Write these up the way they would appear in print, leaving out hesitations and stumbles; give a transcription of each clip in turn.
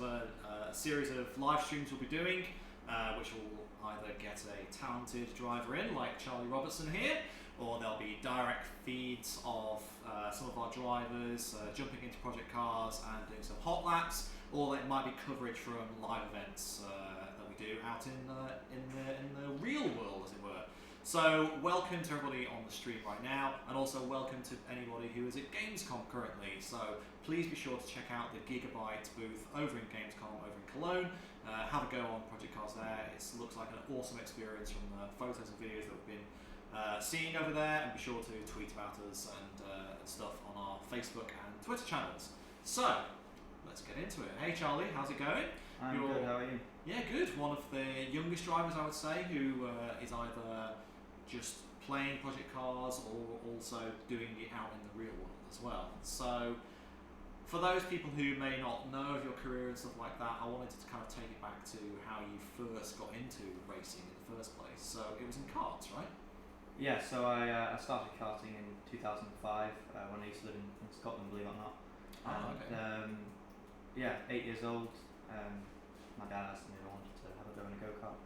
a series of live streams we'll be doing, which will either get a talented driver in, like Charlie Robertson here, or there'll be direct feeds of some of our drivers jumping into project cars and doing some hot laps, or it might be coverage from live events that we do out in the real world, as it were. So welcome to everybody on the stream right now, and also welcome to anybody who is at Gamescom currently. So please be sure to check out the Gigabyte booth over in Gamescom over in Cologne. Have a go on Project Cars there. It looks like an awesome experience from the photos and videos that we've been seeing over there, and be sure to tweet about us and stuff on our Facebook and Twitter channels. So let's get into it. Hey Charlie, how's it going? I'm good, how are you? Yeah, good. One of the youngest drivers, I would say, who is either just playing Project Cars or also doing it out in the real world as well. So for those people who may not know of your career and stuff like that, I wanted to kind of take it back to how you first got into racing in the first place. So it was in karts, right? Yeah, so I started karting in 2005 when I used to live in Scotland, believe it or not. And, okay. 8 years old, my dad asked me if I wanted to have a go in a go-kart.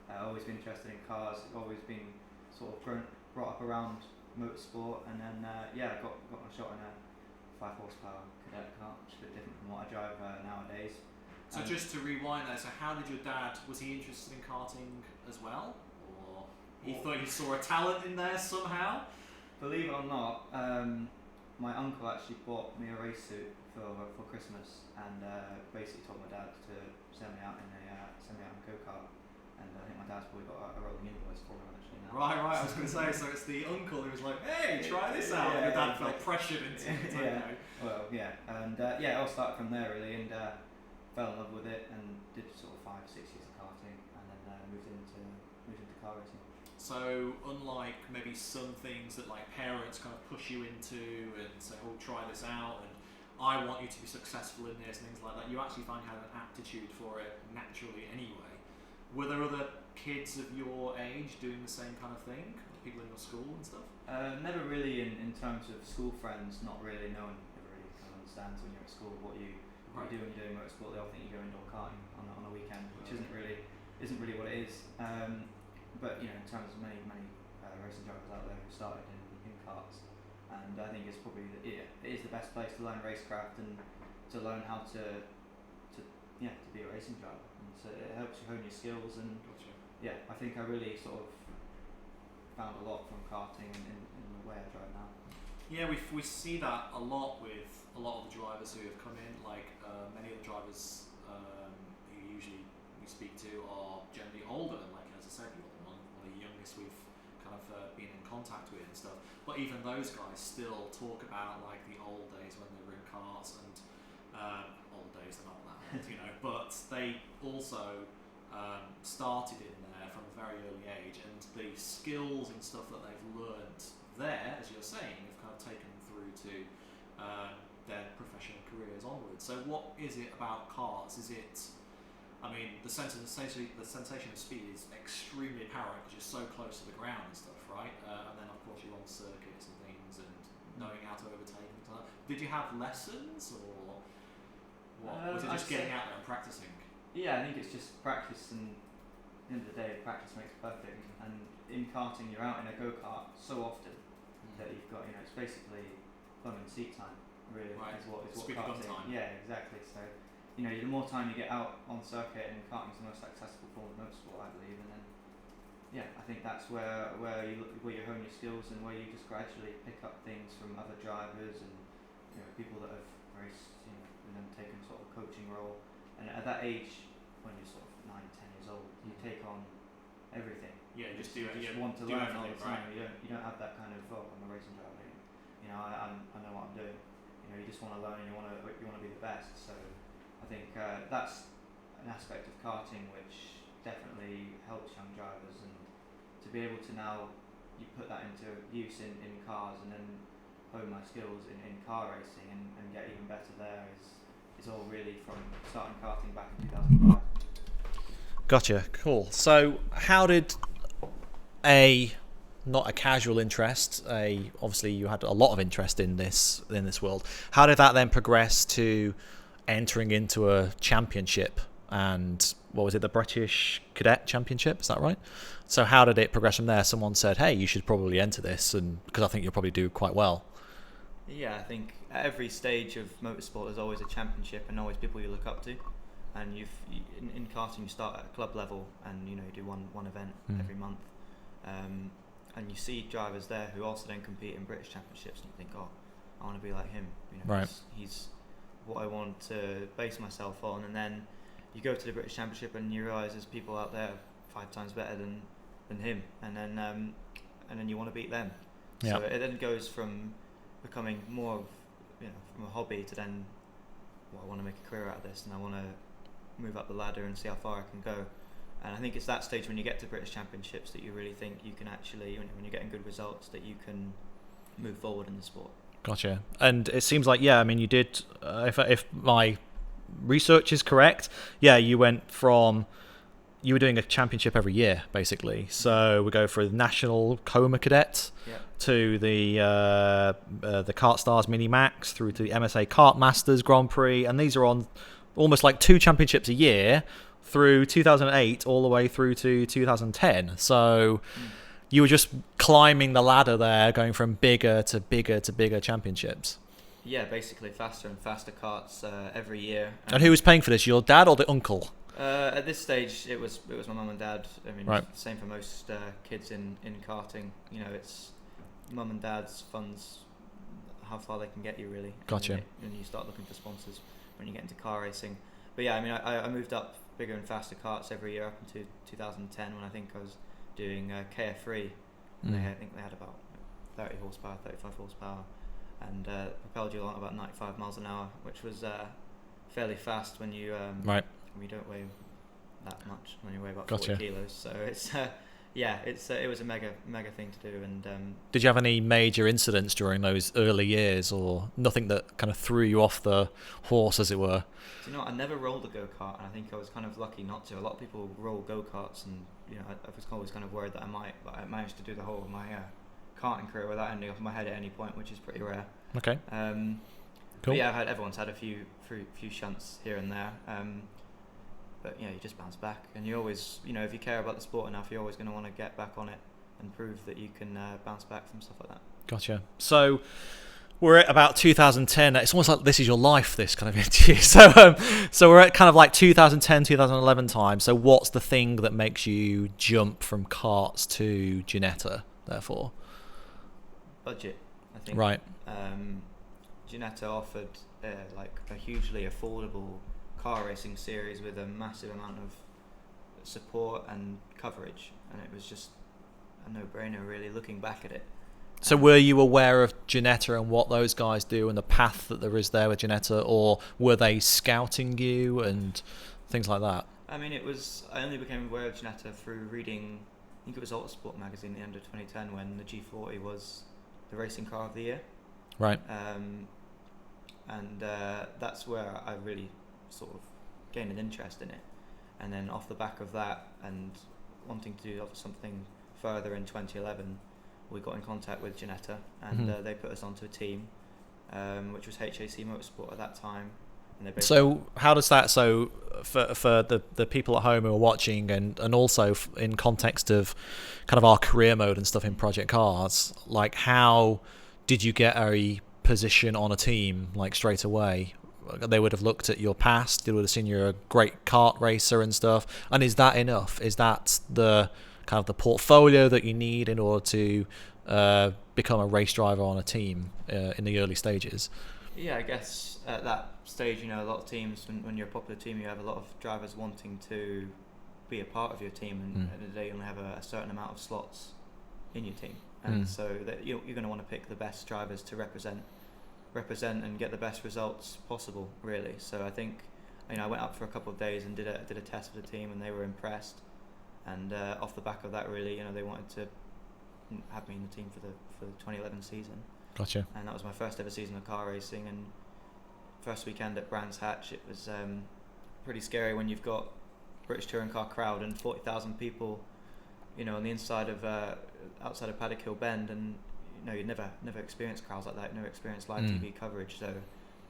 I've always been interested in cars, I've always been sort of brought up around motorsport, and then I got my shot in a 5 horsepower cadet kart, which is a bit different from what I drive nowadays. So just to rewind there, so how did your dad, was he interested in karting as well? Or he thought he saw a talent in there somehow? Believe it or not, my uncle actually bought me a race suit for Christmas, and basically told my dad to send me out in a go-kart, and I think my dad's probably got a rolling invoice for him actually now. Right, I was going to say, so it's the uncle who was like, hey, try this out, and your dad felt pressured into it. Yeah, well, yeah, and it all started from there really, and fell in love with it, and did sort of 5-6 years of karting, and then moved into car racing. So unlike maybe some things that like parents kind of push you into and say, oh, try this out, and I want you to be successful in this and things like that, you actually find you have an aptitude for it naturally anyway. Were there other kids of your age doing the same kind of thing? People in your school and stuff? Never really in terms of school friends, not really. No one ever really kind of understands when you're at school what you do when you're doing motorsport. They all think you go indoor karting on a weekend, which isn't really what it is. But in terms of many racing drivers out there who started in karts, and I think it's probably it is the best place to learn racecraft and to learn how to be a racing driver. And so it helps you hone your skills, and I think I really sort of found a lot from karting in the way I drive now. Yeah, we see that a lot with a lot of the drivers who have come in. Like many of the drivers who usually we speak to are generally older, and like as I said, you're one of the youngest we've kind of been in contact with and stuff. But even those guys still talk about like the old days when they were in karts, and old days are not that old, but they also started in there from a very early age, and the skills and stuff that they've learned there, as you're saying, have kind of taken them through to their professional careers onwards. So what is it about karts? Is it, I mean, the sensation of speed is extremely apparent because you're so close to the ground and stuff, right? And then of course you're on circuits and things, and knowing how to overtake and things like that. Did you have lessons, or what? Was it just getting out there and practicing? Yeah, I think it's just practice, and at the end of the day, practice makes perfect. And in karting, you're out in a go-kart so often that you've got, it's basically bum and seat time, really, right. is what karting. Time. Yeah, exactly. So, the more time you get out on circuit, and karting's the most accessible form of motorsport, I believe. And then, I think that's where you hone your skills, and where you just gradually pick up things from other drivers and people that have raced, and then taken sort of a coaching role. And at that age, when you're sort of 9-10 years old, you take on everything. Yeah, you just want to learn all the time. Right. You don't have that kind of I'm a racing driver. I know what I'm doing. You just want to learn, and you want to be the best. So I think that's an aspect of karting which definitely helps young drivers, and to be able to now you put that into use in cars, and then hone my skills in car racing and get even better there is all really from starting karting back in 2005. Gotcha, cool. So how did not a casual interest, obviously you had a lot of interest in this world, how did that then progress to entering into a championship, and what was it, the British Cadet Championship? Is that right? So how did it progress from there? Someone said, "Hey, you should probably enter this," and because I think you'll probably do quite well. Yeah, I think at every stage of motorsport, there's always a championship and always people you look up to. And in karting, you start at club level, and you do one event every month, and you see drivers there who also then compete in British championships, and you think, oh, I want to be like him. Right. He's what I want to base myself on. And then you go to the British Championship, and you realise there's people out there 5 times better than him, and then you want to beat them. Yeah. So it then goes from becoming more of from a hobby to then, well, I want to make a career out of this, and I want to move up the ladder and see how far I can go. And I think it's that stage when you get to British Championships that you really think you can actually, when you're getting good results, that you can move forward in the sport. Gotcha. And it seems like, yeah, I mean, you did, if my research is correct, yeah, you were doing a championship every year, basically. So we go for the National Coma Cadet, to the Kart Stars Mini Max, through to the MSA Kart Masters Grand Prix, and these are on almost like 2 championships a year through 2008 all the way through to 2010. So you were just climbing the ladder there, going from bigger to bigger to bigger championships. Yeah, basically faster and faster karts every year. And who was paying for this, your dad or the uncle? At this stage, it was my mum and dad. I mean, right. Same for most kids in karting. It's mum and dad's funds, how far they can get you, really. Gotcha. And you start looking for sponsors when you get into car racing. But yeah, I mean, I moved up bigger and faster karts every year up into 2010, when I think I was doing KF3. I think they had about 30 horsepower, 35 horsepower, and propelled you along about 95 miles an hour, which was fairly fast when you right. When you don't weigh that much, when you weigh about Gotcha. 40 kilos. So it's it was a mega thing to do. And did you have any major incidents during those early years, or nothing that kind of threw you off the horse, as it were? Do you know what? I never rolled a go-kart, and I think I was kind of lucky not to. A lot of people roll go-karts, and I was always kind of worried that I might, but I managed to do the whole of my karting career without ending off my head at any point, which is pretty rare. Okay. Cool. But yeah, everyone's had a few shunts here and there. But you just bounce back, and you always, if you care about the sport enough, you're always going to want to get back on it and prove that you can bounce back from stuff like that. Gotcha. So we're at about 2010. It's almost like this is your life, this kind of interview. So we're at kind of like 2010, 2011 time. So what's the thing that makes you jump from karts to Ginetta, therefore? Budget, I think. Right. Ginetta offered like a hugely affordable car racing series with a massive amount of support and coverage, and it was just a no-brainer, really, looking back at it. So were you aware of Ginetta and what those guys do and the path that there is there with Ginetta, or were they scouting you and things like that? I mean, I only became aware of Ginetta through reading, I think it was Autosport magazine at the end of 2010, when the G40 was the racing car of the year. Right. And that's where I really sort of gained an interest in it, and then off the back of that and wanting to do something further in 2011, we got in contact with Ginetta, and they put us onto a team, which was HAC Motorsport at that time. And so how does that, so for the people at home who are watching, and also in context of kind of our career mode and stuff in Project Cars, like how did you get a position on a team like straight away? They would have looked at your past, they would have seen you're a great kart racer and stuff, and is that enough? Is that the kind of the portfolio that you need in order to become a race driver on a team in the early stages? Yeah, I guess at that stage, a lot of teams, when you're a popular team, you have a lot of drivers wanting to be a part of your team, and at the end of the day you only have a certain amount of slots in your team, and so that you're going to want to pick the best drivers to represent and get the best results possible, really. So I think I went up for a couple of days and did a test with the team, and they were impressed, and off the back of that, really, they wanted to have me in the team for the 2011 season. Gotcha. And that was my first ever season of car racing, and first weekend at Brands Hatch, it was pretty scary when you've got British touring car crowd and 40,000 people on the inside of outside of Paddock Hill Bend, and you'd never experienced crowds like that, never experienced live TV coverage. So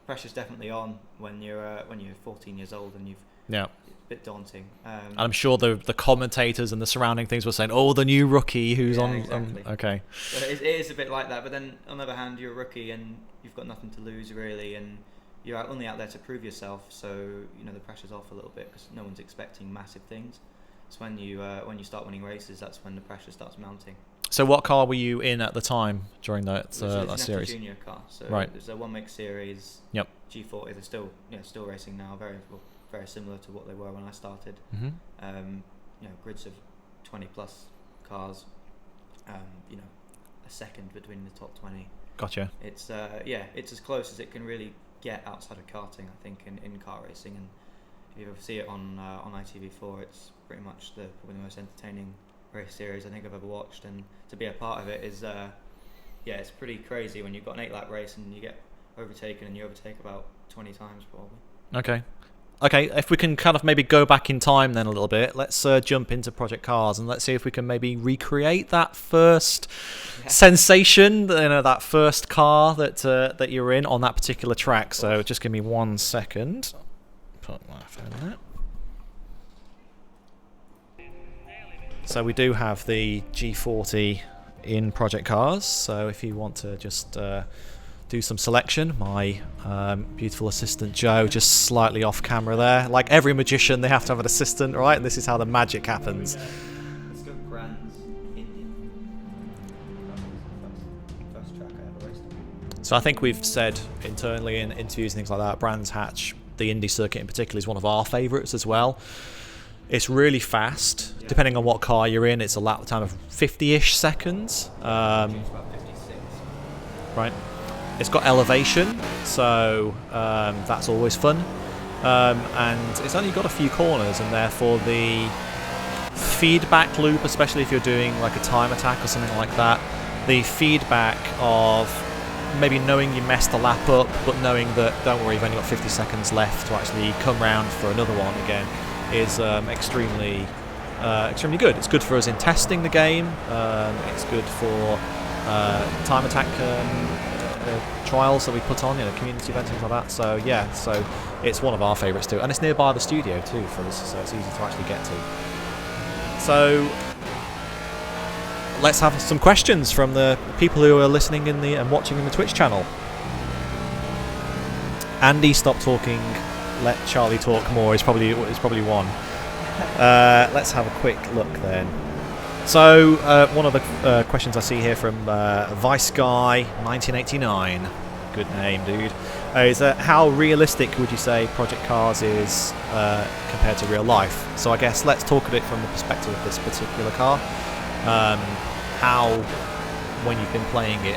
pressure's definitely on when you're 14 years old and Yeah. it's a bit daunting. And I'm sure the commentators and the surrounding things were saying, "Oh, the new rookie who's on." Exactly. Okay. So it is a bit like that, but then on the other hand, you're a rookie and you've got nothing to lose really, and you're only out there to prove yourself. So the pressure's off a little bit because no one's expecting massive things. So when you start winning races, that's when the pressure starts mounting. So what car were you in at the time during that Ginetta series? Junior car. So right. There's a 1 mix series. Yep. G40. They're still racing now. Very similar to what they were when I started. Mm-hmm. Grids of 20 plus cars. A second between the top 20. Gotcha. It's it's as close as it can really get outside of karting, I think, in car racing. And if you ever see it on ITV4, it's pretty much probably the most entertaining race series I think I've ever watched. And to be a part of it is, it's pretty crazy when you've got an 8-lap race and you get overtaken, and you overtake about 20 times probably. Okay, if we can kind of maybe go back in time then a little bit, let's jump into Project Cars and let's see if we can maybe recreate that first sensation, that first car that you're in on that particular track. So just give me 1 second. Put my phone there. So we do have the G40 in Project Cars. So if you want to just do some selection, my beautiful assistant Joe just slightly off camera there. Like every magician, they have to have an assistant, right? And this is how the magic happens. Let's go Brand's Indy. First track I ever raced. So I think we've said internally in interviews and things like that, Brands Hatch, the Indy circuit in particular, is one of our favourites as well. It's really fast. Yeah. Depending on what car you're in, it's a lap time of 50-ish seconds. About 56. Right. It's got elevation, so that's always fun. And it's only got a few corners, and therefore the feedback loop, especially if you're doing like a time attack or something like that, the feedback of maybe knowing you messed the lap up, but knowing that, don't worry, you've only got 50 seconds left to actually come round for another one again, is extremely good. It's good for us in testing the game. It's good for time attack trials that we put on, community events, things like that. So it's one of our favourites too, and it's nearby the studio too for us, so it's easy to actually get to. So let's have some questions from the people who are listening and watching in the Twitch channel. Andy, stop talking. Let Charlie talk more. Is probably one. Let's have a quick look then. So one of the questions I see here from Vice Guy 1989, good name, dude, is how realistic would you say Project Cars is compared to real life? So I guess let's talk at it from the perspective of this particular car. How, when you've been playing it,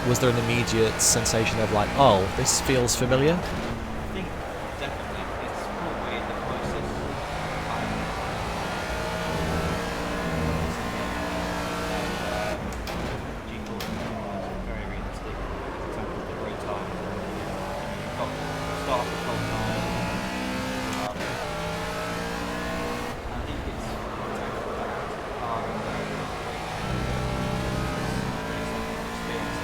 was there an immediate sensation of like, oh, this feels familiar? I think definitely it's probably the closest G4 is very realistic in terms of the road time. You've got start the whole time. I think it's experience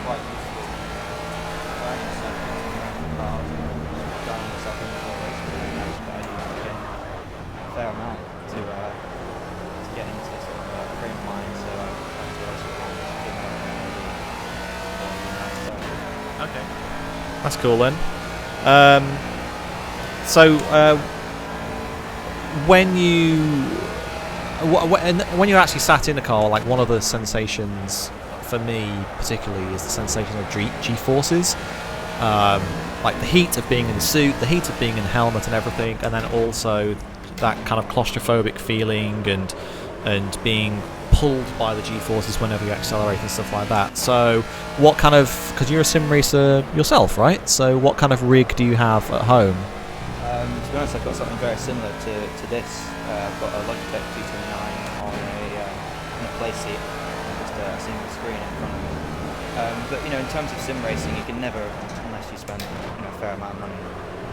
quite useful. A fair amount to get into sort of frame of mind, so Okay, that's cool then. When you actually sat in a car, like one of the sensations for me particularly is the sensation of G-forces. Like the heat of being in the suit, the heat of being in the helmet and everything, and then also that kind of claustrophobic feeling and being pulled by the G-forces whenever you accelerate and stuff like that. So what kind of, because you're a sim racer yourself, right? So what kind of rig do you have at home? To be honest, I've got something very similar to this. I've got a Logitech 229 on a play seat, just a single screen in front of me. But in terms of sim racing, you can never, unless you spend a fair amount of money,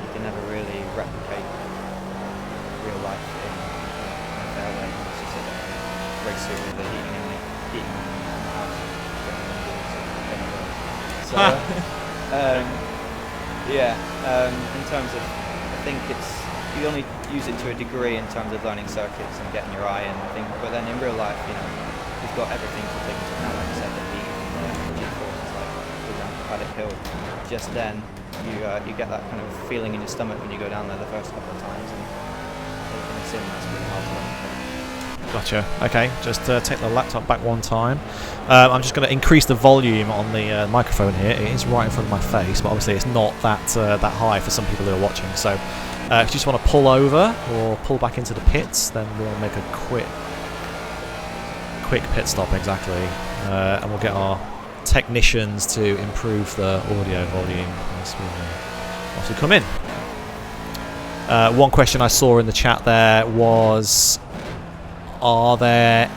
you can never really replicate real life in a fair way. Unless you sit there and race it with the heating on in the house. So In terms of, I think you only use it to a degree in terms of learning circuits and getting your eye in. I think, but then in real life, you've got everything to take into account. Like I said, the heat, G-forces, like for example, Paddock Hill. Just then, you get that kind of feeling in your stomach when you go down there the first couple of times, and taking a sim, that's really hard to learn. Gotcha. Okay, just take the laptop back one time. I'm just going to increase the volume on the microphone here. It is right in front of my face, but obviously it's not that high for some people who are watching. So if you just want to pull over or pull back into the pits, then we'll make a quick pit stop, exactly. And we'll get our technicians to improve the audio volume as we come in. One question I saw in the chat there was, are there,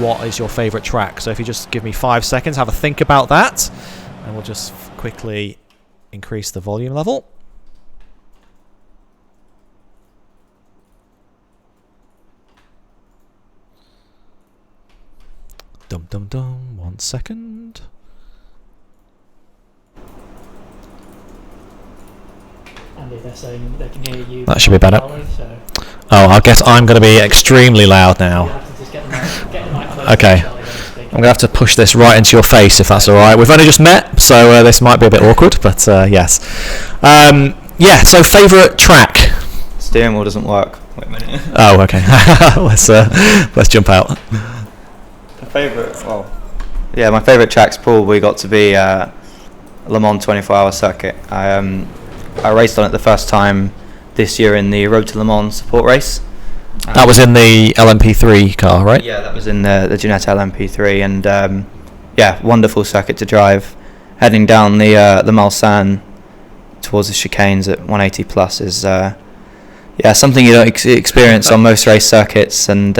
what is your favourite track? So if you just give me 5 seconds, have a think about that, and we'll just quickly increase the volume level. Dum dum dum. 1 second. Andy, they're saying they can hear you. That should be better. So Oh, I guess I'm going to be extremely loud now. you have to just get the mic closer Okay. to Charlie when you speak. I'm going to have to push this right into your face if that's alright. We've only just met, so this might be a bit awkward, but yes. So favourite track? Steering wheel doesn't work. Wait a minute. Oh, okay. Let's jump out. My favourite track's probably got to be Le Mans 24-hour circuit. I raced on it the first time this year in the Road to Le Mans support race. That was in the LMP3 car, right? Yeah, that was in the Ginetta LMP3, and wonderful circuit to drive. Heading down the Mulsanne towards the chicanes at 180 plus is something you don't experience on most race circuits, and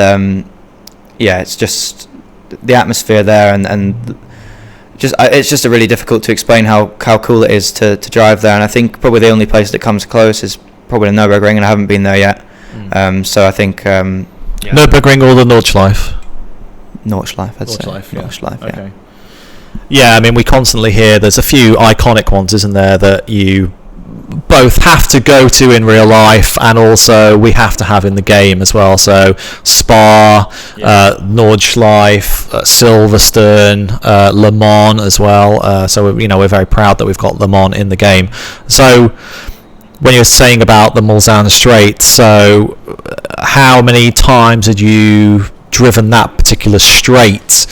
it's just the atmosphere there, and it's just a really difficult to explain how cool it is to drive there. And I think probably the only place that comes close is probably the Nürburgring, and I haven't been there yet. So I think Nürburgring or the Nordschleife? Nordschleife, I'd say. Nordschleife, yeah. Okay. Yeah, I mean, we constantly hear there's a few iconic ones, isn't there, that you both have to go to in real life, and also we have to have in the game as well. So Spa, Nordschleife, Silverstone, Le Mans as well. So we're very proud that we've got Le Mans in the game. So when you were saying about the Mulsanne Straight, so how many times had you driven that particular straight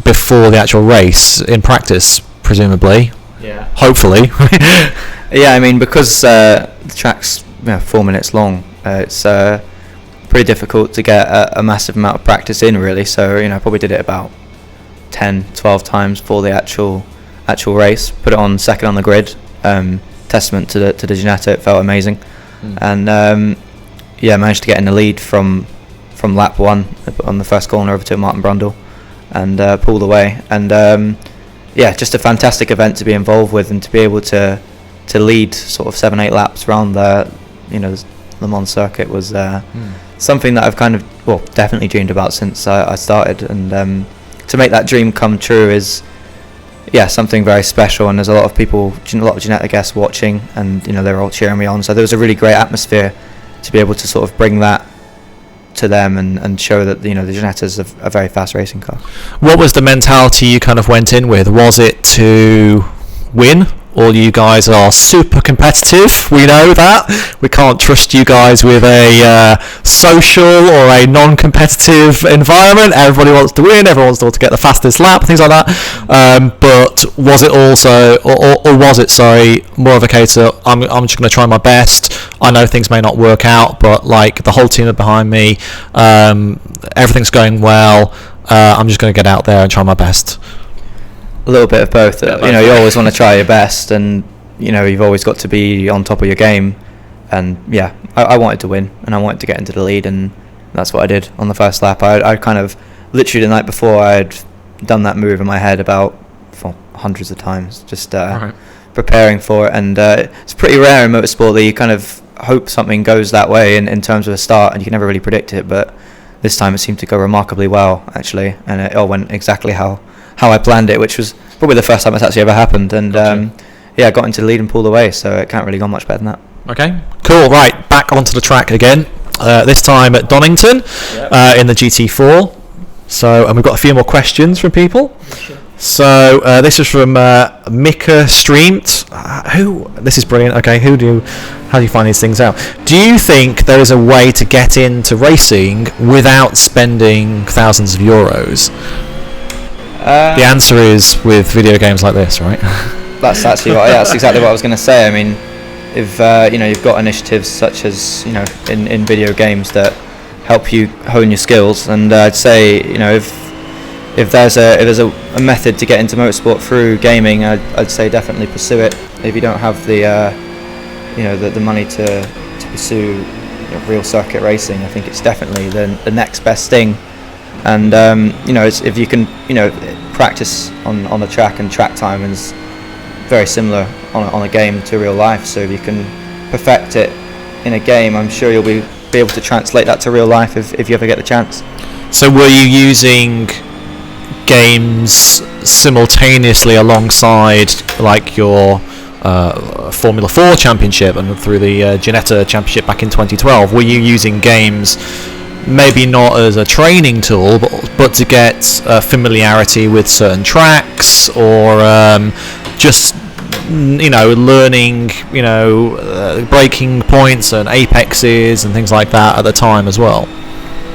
before the actual race in practice, presumably? Yeah. Hopefully. Yeah, I mean, because the track's 4 minutes long, it's pretty difficult to get a massive amount of practice in, really. So, I probably did it about 10, 12 times for the actual race. Put it on second on the grid. Testament to the Ginetta, it felt amazing. And managed to get in the lead from lap 1 on the first corner over to Martin Brundle, and pulled away. And just a fantastic event to be involved with, and to be able to lead sort of 7-8 laps around the Le Mans circuit was something that I've kind of definitely dreamed about since I started. And to make that dream come true is something very special. And there's a lot of people, a lot of Ginetta guests watching, and they're all cheering me on. So there was a really great atmosphere to be able to sort of bring that to them and show that the Ginetta's a very fast racing car. What was the mentality you kind of went in with? Was it to win? All you guys are super competitive, we know that. We can't trust you guys with a social or a non-competitive environment. Everybody wants to win, everyone wants to get the fastest lap, things like that. But was it also, or was it, more of a case of, I'm just going to try my best. I know things may not work out, but the whole team are behind me. Everything's going well. I'm just going to get out there and try my best. A little bit of both. You always want to try your best, and you've always got to be on top of your game. And I wanted to win, and I wanted to get into the lead, and that's what I did on the first lap. I kind of literally the night before, I'd done that move in my head about hundreds of times, just preparing for it. And it's pretty rare in motorsport that you kind of hope something goes that way in terms of a start, and you can never really predict it. But this time it seemed to go remarkably well, actually, and it all went exactly how I planned it, which was probably the first time it's actually ever happened. And yeah, got into the lead and pulled away, so it can't really go much better than that. Okay, cool. Right, back onto the track again. This time at Donington, in the GT4. So, and we've got a few more questions from people. Sure. So this is from Mika Streamt. This is brilliant. Okay, how do you find these things out? Do you think there is a way to get into racing without spending thousands of euros? The answer is with video games like this, right? That's actually that's exactly what I was going to say. I mean, if you've got initiatives such as in video games that help you hone your skills, and I'd say if there's a method to get into motorsport through gaming, I'd say definitely pursue it. If you don't have the money to pursue real circuit racing, I think it's definitely the next best thing. And if you can practice on the track, and track time is very similar on a game to real life. So if you can perfect it in a game, I'm sure you'll be able to translate that to real life if you ever get the chance. So were you using games simultaneously alongside like your Formula 4 championship and through the Ginetta championship back in 2012? Were you using games maybe not as a training tool but to get familiarity with certain tracks, or just learning braking points and apexes and things like that at the time as well?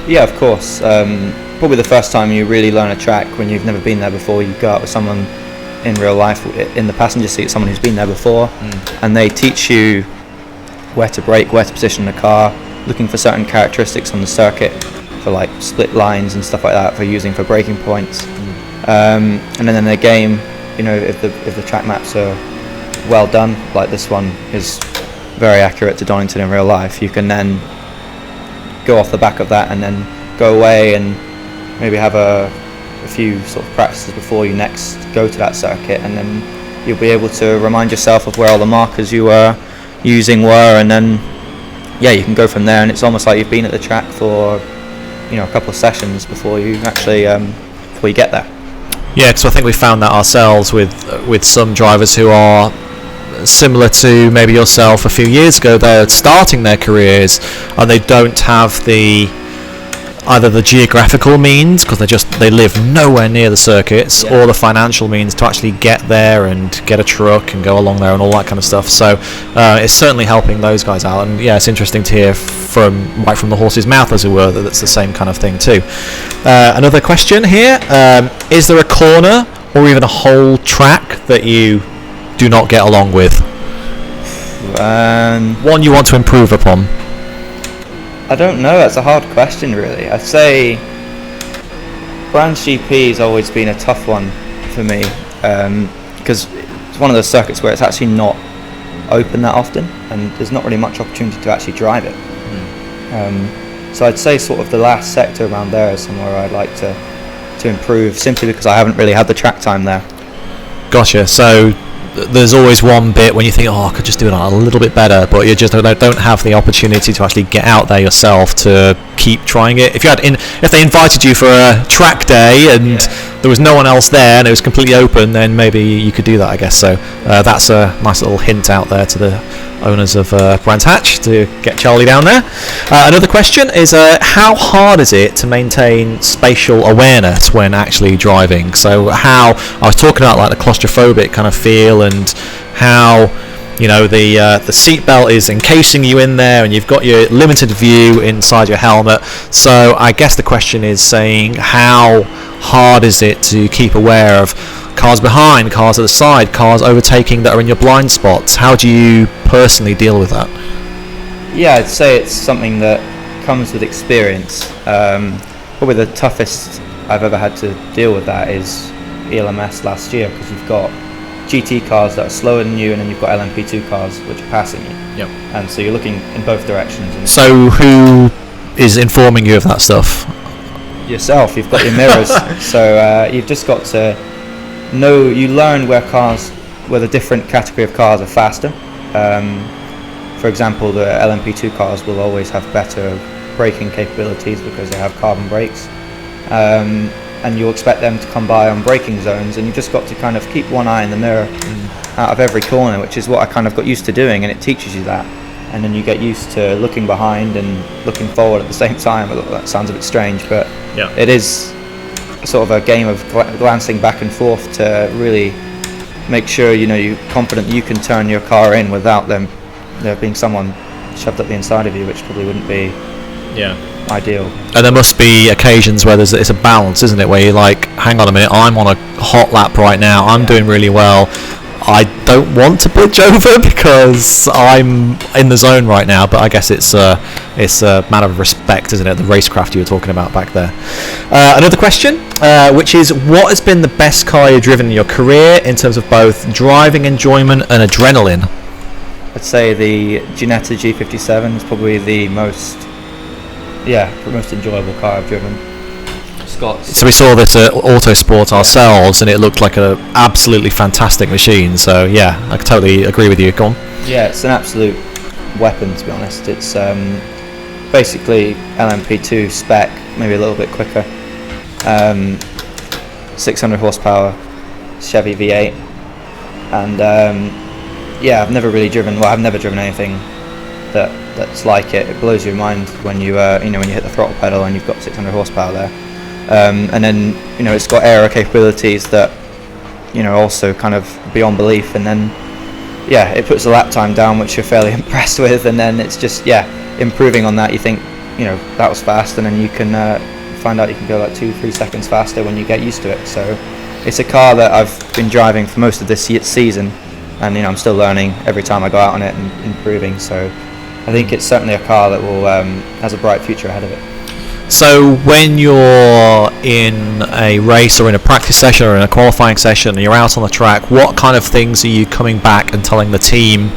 Yeah, of course. Probably the first time you really learn a track when you've never been there before, you go out with someone in real life in the passenger seat, someone who's been there before, and they teach you where to brake, where to position the car, looking for certain characteristics on the circuit for like split lines and stuff like that for using for braking points. And then in the game, if the track maps are well done, like this one is very accurate to Donington in real life, you can then go off the back of that and then go away and maybe have a few sort of practices before you next go to that circuit, and then you'll be able to remind yourself of where all the markers you were using were, and then you can go from there, and it's almost like you've been at the track for a couple of sessions before you actually before you get there. Yeah, because I think we found that ourselves with some drivers who are similar to maybe yourself a few years ago. They're starting their careers and they don't have either the geographical means, because they live nowhere near the circuits, or the financial means to actually get there and get a truck and go along there and all that kind of stuff. So it's certainly helping those guys out, and it's interesting to hear right from the horse's mouth, as it were, that it's the same kind of thing too. Another question here, is there a corner or even a whole track that you do not get along with? One you want to improve upon? I don't know, that's a hard question really. I'd say Brands GP has always been a tough one for me, because it's one of those circuits where it's actually not open that often and there's not really much opportunity to actually drive it. So I'd say sort of the last sector around there is somewhere I'd like to improve, simply because I haven't really had the track time there. Gotcha. So there's always one bit when you think, I could just do it a little bit better, but you just don't have the opportunity to actually get out there yourself to keep trying it. If they invited you for a track day and there was no one else there and it was completely open, then maybe you could do that, I guess. So that's a nice little hint out there to the owners of Brands Hatch to get Charlie down there. Another question is, how hard is it to maintain spatial awareness when actually driving? So I was talking about like the claustrophobic kind of feel, and how the seatbelt is encasing you in there and you've got your limited view inside your helmet. So I guess the question is saying, how hard is it to keep aware of cars behind, cars at the side, cars overtaking that are in your blind spots? How do you personally deal with that? Yeah, I'd say it's something that comes with experience. Probably the toughest I've ever had to deal with that is ELMS last year, because you've got GT cars that are slower than you, and then you've got LMP2 cars which are passing you. Yep. And so you're looking in both directions. And so who is informing you of that stuff? Yourself. You've got your mirrors. So you've just got to know, you learn where the different category of cars are faster. For example, the LMP2 cars will always have better braking capabilities because they have carbon brakes. and you'll expect them to come by on braking zones, and you've just got to kind of keep one eye in the mirror out of every corner, which is what I kind of got used to doing, and it teaches you that. And then you get used to looking behind and looking forward at the same time. That sounds a bit strange, but it is sort of a game of glancing back and forth to really make sure you're confident you can turn your car in without there being someone shoved up the inside of you, which probably wouldn't be ideal. And there must be occasions where it's a balance, isn't it, where you're like, hang on a minute, I'm on a hot lap right now, I'm doing really well, I don't want to pitch over because I'm in the zone right now. But I guess it's a matter of respect, isn't it, the racecraft you were talking about back there. Another question, which is, what has been the best car you've driven in your career in terms of both driving enjoyment and adrenaline? I'd say the Ginetta G57 is probably the most enjoyable car I've driven. So we saw this at Autosport ourselves, and it looked like an absolutely fantastic machine. So yeah, I totally agree with you. Go on. Yeah, it's an absolute weapon, to be honest. It's basically LMP2 spec, maybe a little bit quicker. 600 horsepower Chevy V8, and I've never driven anything that's like it. It blows your mind when you when you hit the throttle pedal and you've got 600 horsepower there. And then it's got aero capabilities that also kind of beyond belief, and then it puts the lap time down, which you're fairly impressed with, and then it's just improving on that. You think that was fast, and then you can find out you can go like 2-3 seconds faster when you get used to it. So it's a car that I've been driving for most of this season, and I'm still learning every time I go out on it and improving. So I think it's certainly a car that will has a bright future ahead of it. So when you're in a race or in a practice session or in a qualifying session and you're out on the track, what kind of things are you coming back and telling the team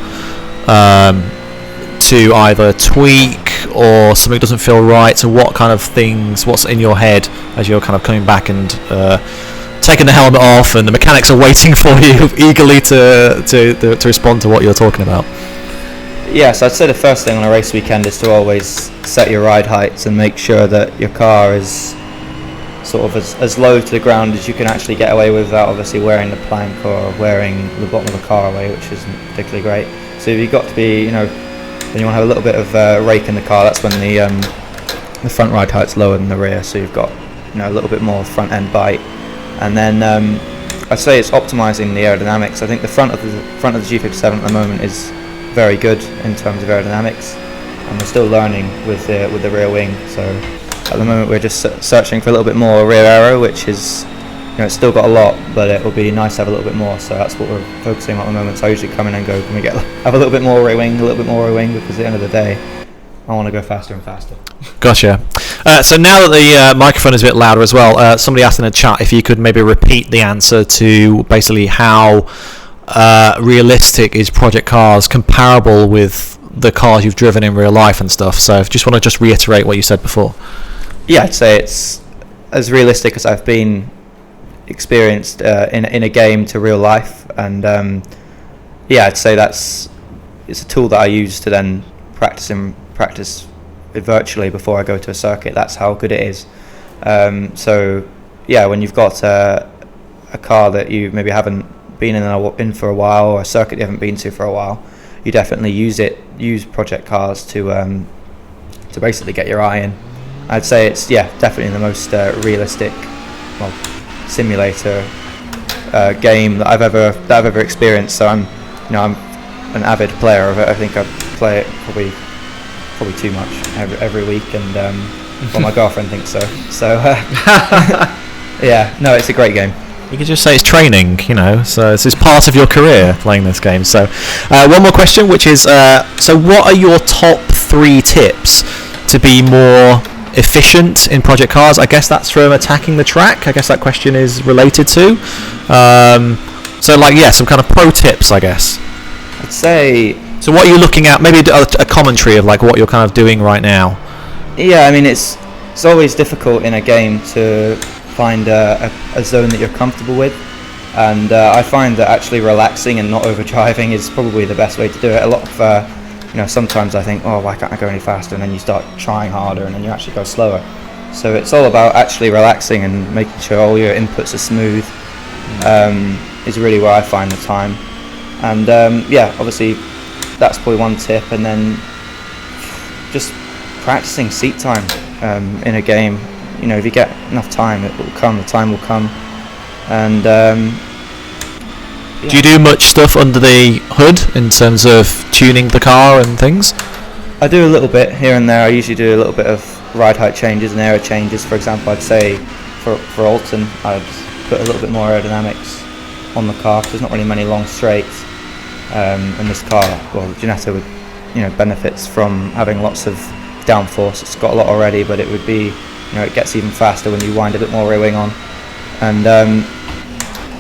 to either tweak or something doesn't feel right? So what kind of things, what's in your head as you're kind of coming back and taking the helmet off and the mechanics are waiting for you eagerly to respond to what you're talking about? Yes, I'd say the first thing on a race weekend is to always set your ride heights and make sure that your car is sort of as low to the ground as you can actually get away with without obviously wearing the plank or wearing the bottom of the car away, which isn't particularly great. So you've got to be, when you want to have a little bit of rake in the car, that's when the front ride height's lower than the rear, so you've got a little bit more front end bite. And then I'd say it's optimizing the aerodynamics. I think the front of the G57 at the moment is very good in terms of aerodynamics, and we're still learning with the rear wing. So at the moment we're just searching for a little bit more rear aero, which is it's still got a lot, but it will be nice to have a little bit more. So that's what we're focusing on at the moment. So I usually come in and go, can we have a little bit more rear wing, because at the end of the day I want to go faster and faster. Gotcha. So now that the microphone is a bit louder as well, somebody asked in the chat if you could maybe repeat the answer to basically how realistic is Project Cars comparable with the cars you've driven in real life and stuff. So if you just want to reiterate what you said before. Yeah, I'd say it's as realistic as I've been experienced in a game to real life, and I'd say it's a tool that I use to then practice it virtually before I go to a circuit. That's how good it is. So when you've got a car that you maybe haven't been in for a while, or a circuit you haven't been to for a while, you definitely use Project Cars to basically get your eye in. I'd say it's definitely the most realistic simulator game that I've ever experienced. So I'm an avid player of it. I think I play it probably too much every week, and well, my girlfriend thinks so. So it's a great game. You could just say it's training, so it's part of your career playing this game. So one more question, which is, so what are your top 3 tips to be more efficient in Project Cars? I guess that's from attacking the track. I guess that question is related to. Some kind of pro tips, I guess. I'd say... So what are you looking at? Maybe a commentary of what you're kind of doing right now. Yeah, I mean, it's always difficult in a game to find a zone that you're comfortable with, and I find that actually relaxing and not overdriving is probably the best way to do it. A lot of sometimes I think, oh, why can't I go any faster, and then you start trying harder and then you actually go slower. So it's all about actually relaxing and making sure all your inputs are smooth. Is really where I find the time. And obviously that's probably one tip. And then just practicing seat time in a game. You know, if you get enough time, it will come. The time will come. And do you do much stuff under the hood in terms of tuning the car and things? I do a little bit here and there. I usually do a little bit of ride height changes and aero changes. For example, I'd say for Oulton, I'd put a little bit more aerodynamics on the car because there's not really many long straights. And this car, well, Ginetta would, benefits from having lots of downforce. It's got a lot already, but it would be, it gets even faster when you wind a bit more rear wing on. And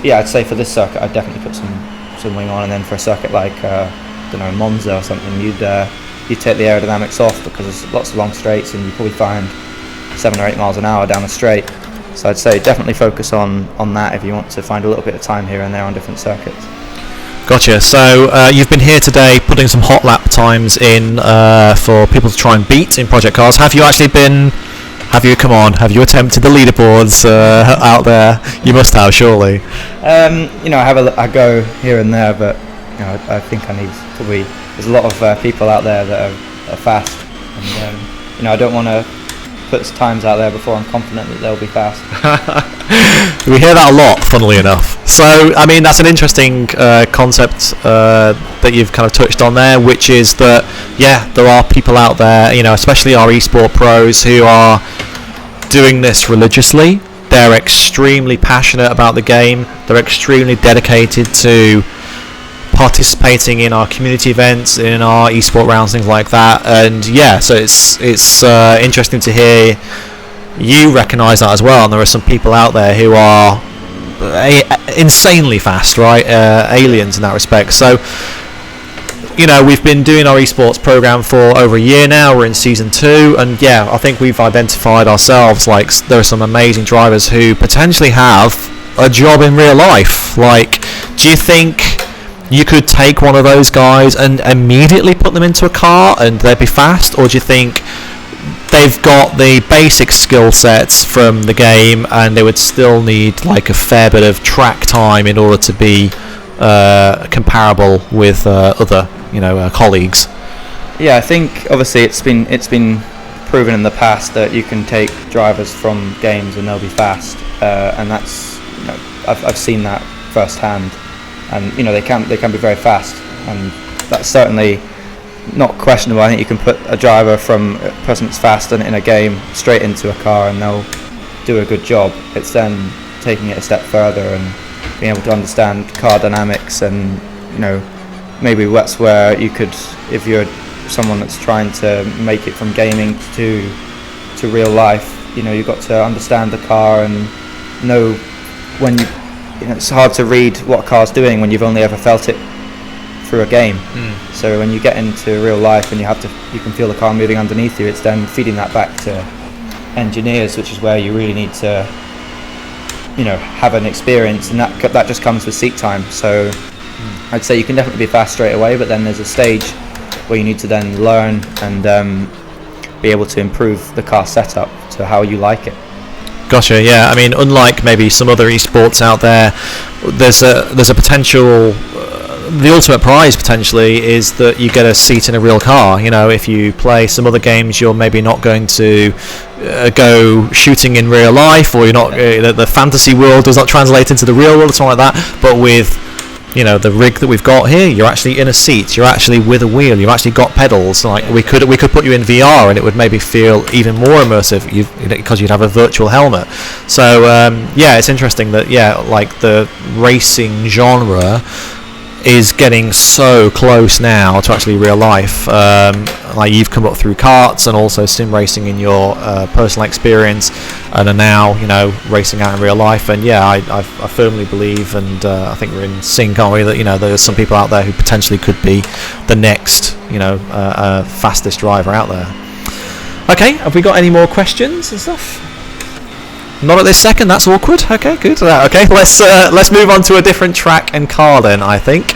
I'd say for this circuit, I'd definitely put some wing on, and then for a circuit like Monza or something, you'd take the aerodynamics off because there's lots of long straights, and you probably find 7 or 8 miles an hour down a straight. So I'd say definitely focus on that if you want to find a little bit of time here and there on different circuits. Gotcha. So you've been here today putting some hot lap times in for people to try and beat in project cars. Have you attempted the leaderboards out there? You must have, surely. I have a go here and there, but I think I need probably. There's a lot of people out there that are fast, and I don't want to put times out there before I'm confident that they'll be fast. We hear that a lot, funnily enough. So, I mean, that's an interesting concept that you've kind of touched on there, which is that, there are people out there, especially our esport pros who are doing this religiously. They're extremely passionate about the game. They're extremely dedicated to participating in our community events, in our esport rounds, things like that. And so it's interesting to hear you recognise that as well. And there are some people out there who are insanely fast, right? Aliens in that respect. So we've been doing our esports program for over a year now. We're in season 2, and I think we've identified ourselves like there are some amazing drivers who potentially have a job in real life. Like, do you think you could take one of those guys and immediately put them into a car and they'd be fast, or do you think they've got the basic skill sets from the game and they would still need like a fair bit of track time in order to be comparable with other colleagues? I think obviously it's been proven in the past that you can take drivers from games and they'll be fast, and that's I've seen that firsthand. And they can be very fast, and that's certainly not questionable. I think you can put a driver from a person that's fast in a game straight into a car and they'll do a good job. It's then taking it a step further and being able to understand car dynamics, and maybe that's where you could, if you're someone that's trying to make it from gaming to real life, you've got to understand the car and know when it's hard to read what a car's doing when you've only ever felt it through a game. So when you get into real life and you can feel the car moving underneath you, it's then feeding that back to engineers, which is where you really need to have an experience, and that just comes with seat time. So I'd say you can definitely be fast straight away, but then there's a stage where you need to then learn and be able to improve the car setup to how you like it. Gotcha. I mean, unlike maybe some other esports out there, there's a potential. The ultimate prize potentially is that you get a seat in a real car. If you play some other games, you're maybe not going to go shooting in real life, or you're not. The fantasy world does not translate into the real world or something like that. But with the rig that we've got here, you're actually in a seat, you're actually with a wheel, you've actually got pedals. Like we could put you in VR and it would maybe feel even more immersive because you'd have a virtual helmet. So it's interesting that like the racing genre is getting so close now to actually real life. Like you've come up through karts and also sim racing in your personal experience, and are now racing out in real life. And I firmly believe, and I think we're in sync, aren't we, that there's some people out there who potentially could be the next fastest driver out there. Okay, have we got any more questions and stuff? Not at this second. That's awkward. Okay, good. Okay, let's move on to a different track and car then, I think.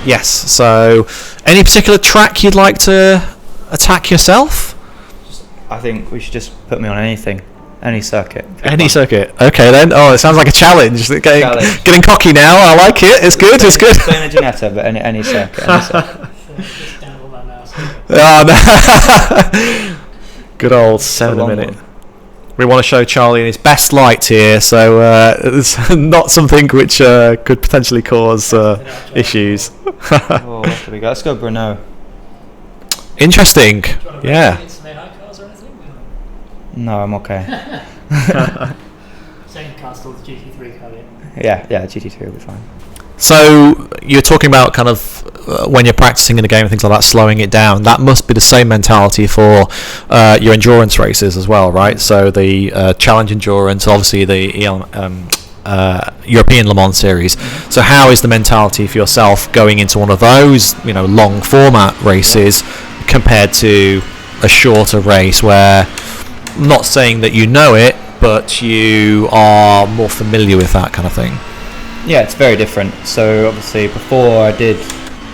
Yes. So, any particular track you'd like to attack yourself? I think we should just put me on anything, any circuit. Any circuit. Okay then. Oh, it sounds like a challenge. Getting cocky now. I like it. It's good. It's good. Playing a Ginetta, but any circuit. Any circuit. Just down all that mouse. Oh, no. Good old 7 a minute. We want to show Charlie in his best light here, so it's not something which could potentially cause issues. Oh, what do we got? Let's go Bruno. Interesting. Yeah. No, I'm okay. Same car, still the GT3 car, Yeah, GT3 will be fine. So you're talking about kind of when you're practicing in the game and things like that, slowing it down. That must be the same mentality for your endurance races as well, right? So the challenge endurance, obviously the European Le Mans series. So how is the mentality for yourself going into one of those, long format races compared to a shorter race where, I'm not saying that you know it, but you are more familiar with that kind of thing? Yeah, it's very different. So obviously before I did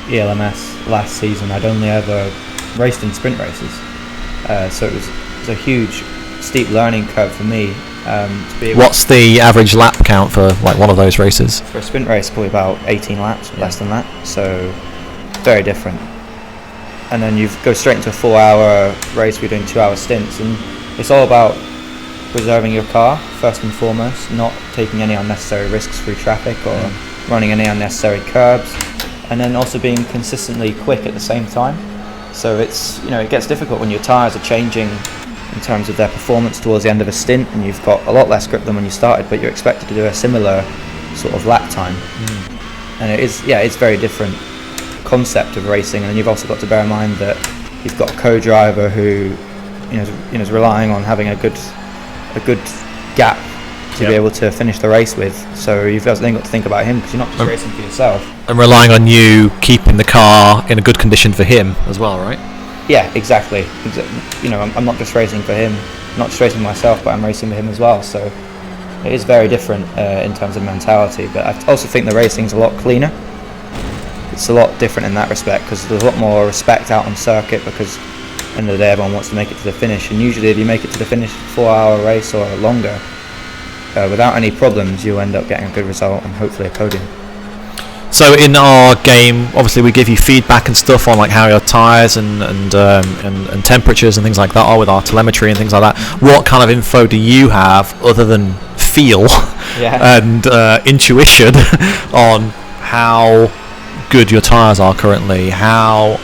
ELMS last season, I'd only ever raced in sprint races. So it was a huge, steep learning curve for me. To be able What's the average lap count for like one of those races? For a sprint race, probably about 18 laps, less than that. So very different. And then you go straight into a 4-hour race. We're doing 2-hour stints, and it's all about preserving your car first and foremost, not taking any unnecessary risks through traffic or running any unnecessary curbs, and then also being consistently quick at the same time. So it's it gets difficult when your tyres are changing in terms of their performance towards the end of a stint, and you've got a lot less grip than when you started, but you're expected to do a similar sort of lap time. And it's very different concept of racing. And then you've also got to bear in mind that you've got a co-driver who is relying on having a good gap to be able to finish the race with. So you've then got to think about him, because you're not just racing for yourself. And relying on you keeping the car in a good condition for him as well, right? Yeah, exactly. I'm not just racing for him, not just racing myself, but I'm racing for him as well. So it is very different in terms of mentality. But I also think the racing's a lot cleaner. It's a lot different in that respect, because there's a lot more respect out on circuit, because at the end of the day everyone wants to make it to the finish, and usually if you make it to the finish 4-hour race or longer without any problems, you'll end up getting a good result and hopefully a podium. So in our game, obviously we give you feedback and stuff on like how your tyres and temperatures and things like that are with our telemetry and things like that. What kind of info do you have other than feel and intuition on how good your tyres are currently, how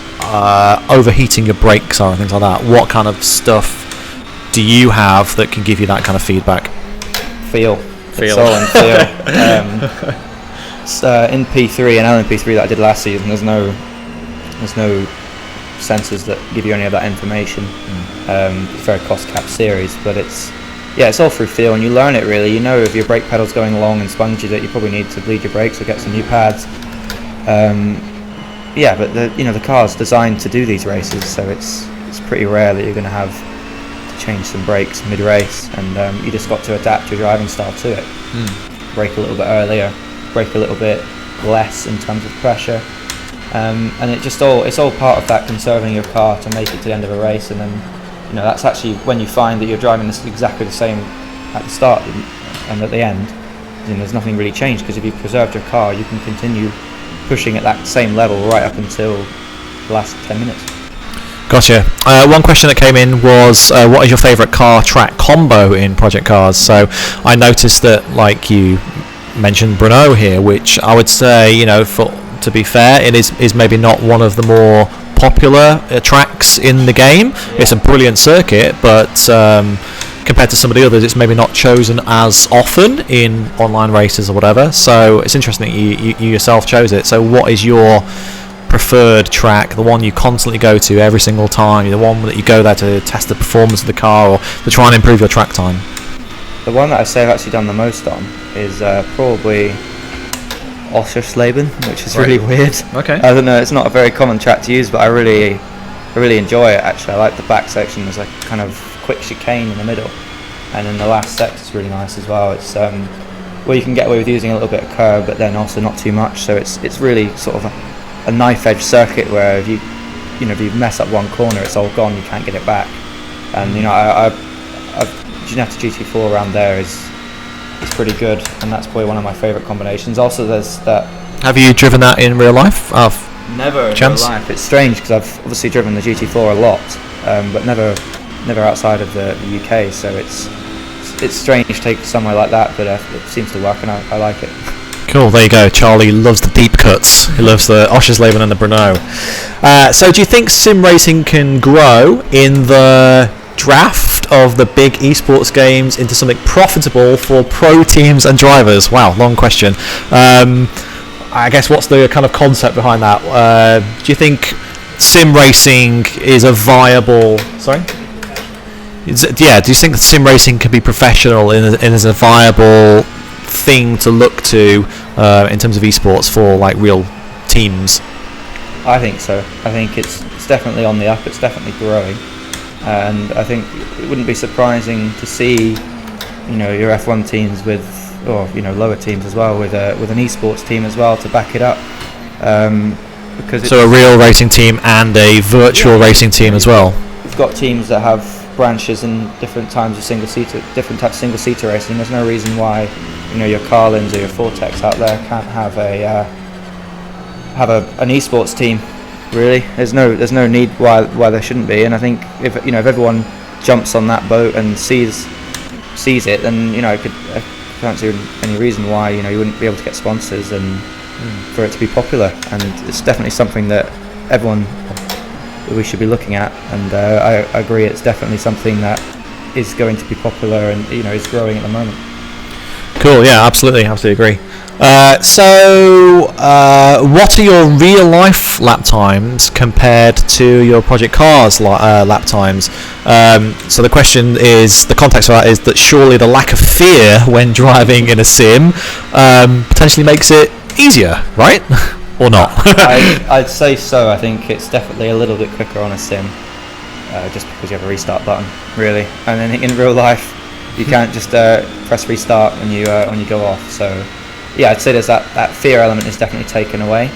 overheating your brakes are and things like that? What kind of stuff do you have that can give you that kind of feedback? Feel. It's all in feel. In P3 and LMP3 that I did last season, there's no sensors that give you any of that information. It's a very cost cap series, but it's all through feel, and you learn it really. If your brake pedal's going long and spongy, that you probably need to bleed your brakes or get some new pads. But the car's designed to do these races, so it's pretty rare that you're going to have to change some brakes mid-race, and you just got to adapt your driving style to it. Brake a little bit earlier, brake a little bit less in terms of pressure, and it's all part of that, conserving your car to make it to the end of a race. And then that's actually when you find that you're driving this exactly the same at the start and at the end. There's nothing really changed, because if you've preserved your car, you can continue pushing at that same level right up until the last 10 minutes. Gotcha. One question that came in was, what is your favourite car track combo in Project Cars? So I noticed that, like you mentioned Bruno here, which I would say, to be fair, it is maybe not one of the more popular tracks in the game. It's a brilliant circuit, but compared to some of the others, it's maybe not chosen as often in online races or whatever. So it's interesting that you yourself chose it. So what is your preferred track, the one you constantly go to every single time, the one that you go there to test the performance of the car or to try and improve your track time? The one that I say I've actually done the most on is probably Oschersleben, which is really weird. Okay. I don't know, it's not a very common track to use, but I really enjoy it actually. I like the back section. There's like kind of quick chicane in the middle, and then the last sector's really nice as well. It's where you can get away with using a little bit of curb, but then also not too much. So it's really sort of a knife edge circuit where if you mess up one corner, it's all gone. You can't get it back. And Ginetta GT4 around there is pretty good, and that's probably one of my favourite combinations. Also, there's that. Have you driven that in real life? Never in real life. It's strange because I've obviously driven the GT4 a lot, but never outside of the UK. So it's strange to take somewhere like that, but it seems to work, and I like it. Cool, there you go. Charlie loves the deep cuts. He loves the Oschersleben and the Brno. So do you think sim racing can grow in the draft of the big esports games into something profitable for pro teams and drivers? Wow, long question. I guess what's the kind of concept behind that? Do you think sim racing is a viable... Sorry? Do you think that sim racing can be professional and is a viable thing to look to in terms of esports for like real teams? I think so. I think it's definitely on the up. It's definitely growing, and I think it wouldn't be surprising to see, your F1 teams or lower teams as well with an esports team as well to back it up. Because so a real racing team and a virtual racing team as well. We've got teams that have branches in different types of single-seater racing. There's no reason why, your Carlins or your Vortex out there can't have an esports team. Really, there's no need why there shouldn't be. And I think if everyone jumps on that boat and sees it, then I can't see any reason why you wouldn't be able to get sponsors and for it to be popular. And it's definitely something that we should be looking at, and I agree it's definitely something that is going to be popular and is growing at the moment. Cool, yeah, absolutely agree. So what are your real life lap times compared to your Project Cars lap times? So the context for that is that surely the lack of fear when driving in a sim potentially makes it easier, right? Or not? I'd say so. I think it's definitely a little bit quicker on a sim, just because you have a restart button, really. And then in real life, you can't just press restart when you go off. So, yeah, I'd say there's that fear element is definitely taken away.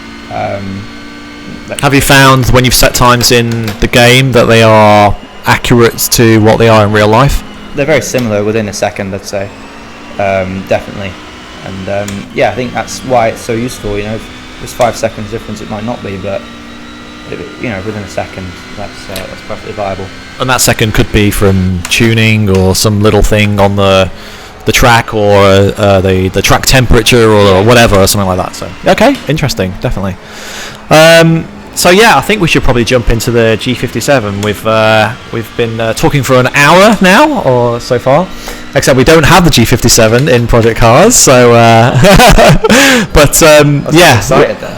Have you found when you've set times in the game that they are accurate to what they are in real life? They're very similar within a second, I'd say. Definitely. And I think that's why it's so useful. If there's 5 seconds difference, it might not be, but within a second, that's perfectly viable. And that second could be from tuning or some little thing on the track, or the track temperature, or whatever, or something like that. So okay, interesting, definitely. So yeah, I think we should probably jump into the G57. We've been talking for an hour now, or so far. Except we don't have the G57 in Project Cars, so but yeah,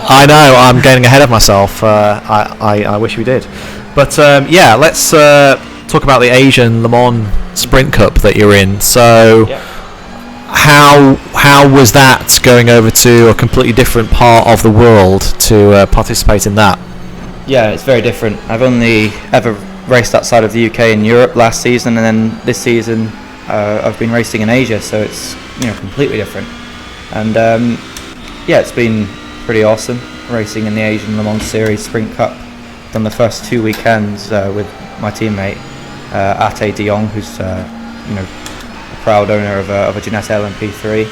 I know I'm getting ahead of myself. I wish we did, but yeah, let's talk about the Asian Le Mans Sprint Cup that you're in. So how was that going over to a completely different part of the world to participate in that? Yeah, it's very different. I've only ever raced outside of the UK and Europe last season, and then this season I've been racing in Asia, so it's completely different. And it's been pretty awesome racing in the Asian Le Mans Series Sprint Cup. Done the first 2 weekends with my teammate Ate de Jong, who's a proud owner of a Ginetta LMP3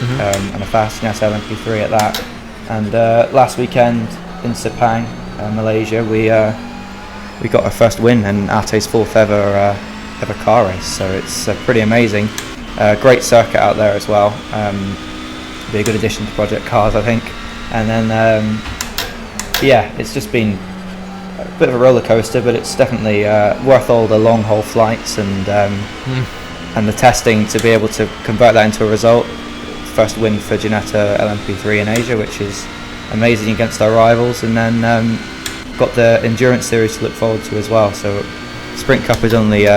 and a fast Ginetta LMP3 at that. And last weekend in Sepang, Malaysia, we got our first win and Ate's fourth ever car race, so it's pretty amazing. Great circuit out there as well. Be a good addition to Project Cars, I think. And then it's just been a bit of a roller coaster, but it's definitely worth all the long haul flights and the testing to be able to convert that into a result. First win for Ginetta LMP3 in Asia, which is amazing against our rivals, and then got the endurance series to look forward to as well. So Sprint Cup is only 2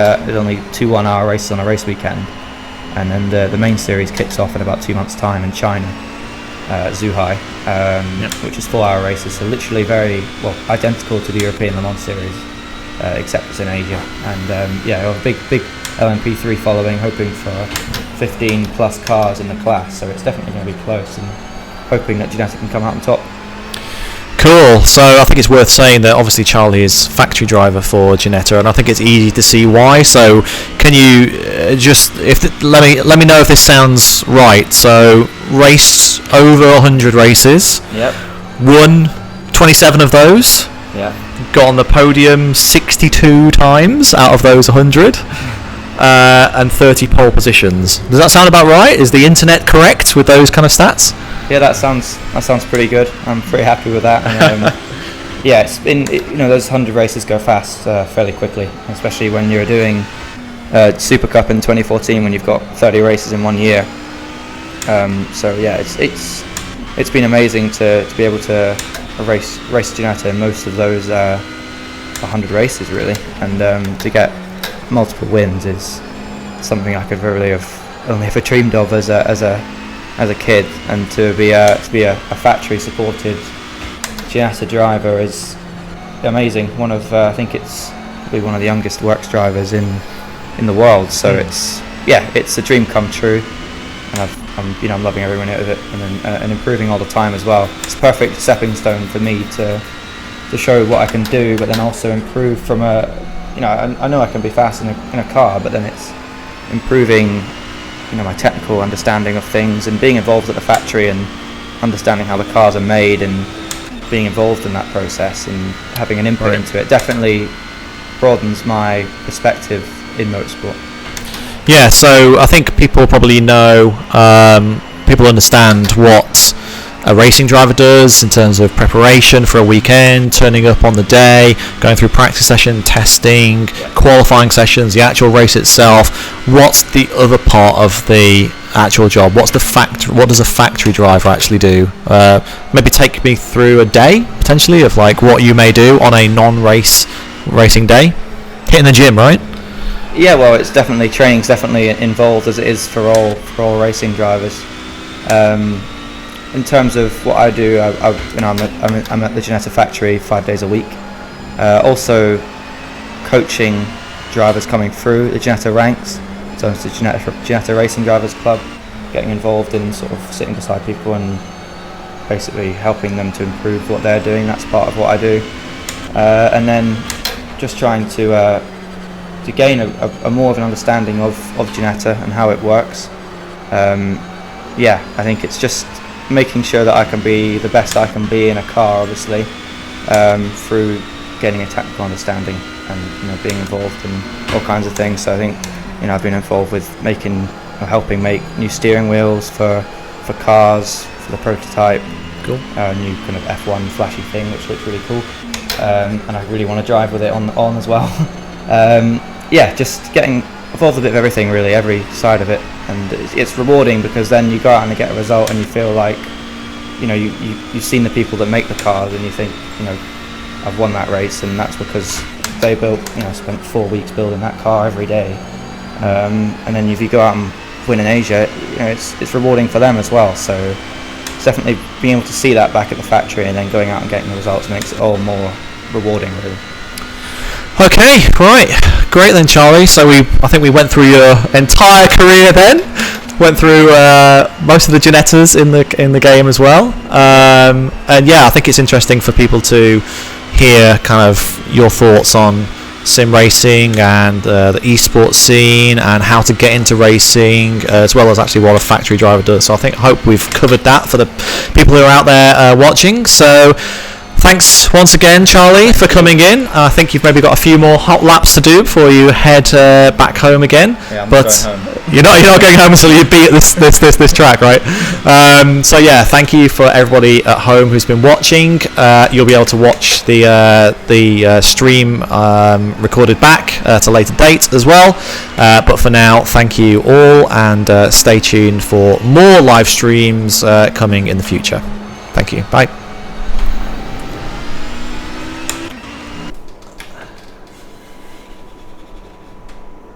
1-hour races on a race weekend, and then the main series kicks off in about 2 months' time in China, Zhuhai, which is 4-hour races. So literally very identical to the European Le Mans series, except it's in Asia. And a big LMP3 following, hoping for 15 plus cars in the class. So it's definitely going to be close, and hoping that Ginetta can come out on top. Cool. So I think it's worth saying that obviously Charlie is factory driver for Ginetta, and I think it's easy to see why. So can you let me know if this sounds right? So raced over 100 races. Yep. Won 27 of those. Yeah. Got on the podium 62 times out of those 100. And 30 pole positions. Does that sound about right? Is the internet correct with those kind of stats? Yeah, that sounds pretty good. I'm pretty happy with that. And, yeah, it's been those 100 races go fast fairly quickly, especially when you're doing Super Cup in 2014 when you've got 30 races in 1 year. So yeah, it's been amazing to be able to race Ginetta in most of those 100 races really, and to get multiple wins is something I could really have only ever dreamed of as a kid, and to be a factory supported Ginetta driver is amazing. One of I think it's probably one of the youngest works drivers in the world, so it's a dream come true, and I'm loving every minute of it, and improving all the time as well. It's a perfect stepping stone for me to show what I can do, but then also improve from I know I can be fast in a car, but then it's improving my technical understanding of things, and being involved at the factory and understanding how the cars are made and being involved in that process and having an input into it definitely broadens my perspective in motorsport. Yeah, so I think people probably know, people understand what a racing driver does in terms of preparation for a weekend, turning up on the day, going through practice session, testing, qualifying sessions, the actual race itself. What's the other part of the actual job? What does a factory driver actually do? Maybe take me through a day potentially of like what you may do on a non-racing day. Hitting the gym, right? Yeah, well, training's definitely involved, as it is for all racing drivers. In terms of what I do, I'm at the Ginetta factory 5 days a week. Also coaching drivers coming through the Ginetta ranks. So it's the Ginetta Racing Drivers Club, getting involved in sort of sitting beside people and basically helping them to improve what they're doing. That's part of what I do. And then just trying to gain a more of an understanding of Ginetta and how it works. I think it's just making sure that I can be the best I can be in a car, obviously, through gaining a technical understanding and being involved in all kinds of things. So I think I've been involved with helping make new steering wheels for cars, for the prototype. Cool. New kind of F1 flashy thing, which looks really cool, and I really want to drive with it on as well. Just getting involved with a bit of everything, really, every side of it, and it's rewarding because then you go out and get a result and you feel like you've seen the people that make the cars and you think I've won that race, and that's because they spent 4 weeks building that car every day, and then if you go out and win in Asia, it's rewarding for them as well. So it's definitely being able to see that back at the factory and then going out and getting the results makes it all more rewarding, really. Okay, right, great then, Charlie. So I think we went through your entire career then. Went through most of the Ginettas in the game as well. And yeah, I think it's interesting for people to hear kind of your thoughts on sim racing and the esports scene and how to get into racing, as well as actually what a factory driver does. So I hope we've covered that for the people who are out there watching. So thanks once again, Charlie, for coming in. I think you've maybe got a few more hot laps to do before you head back home again. Yeah, I'm but going home. You're not going home until you beat this track, right? So yeah, thank you for everybody at home who's been watching. You'll be able to watch the stream recorded back at a later date as well. But for now, thank you all, and stay tuned for more live streams coming in the future. Thank you. Bye.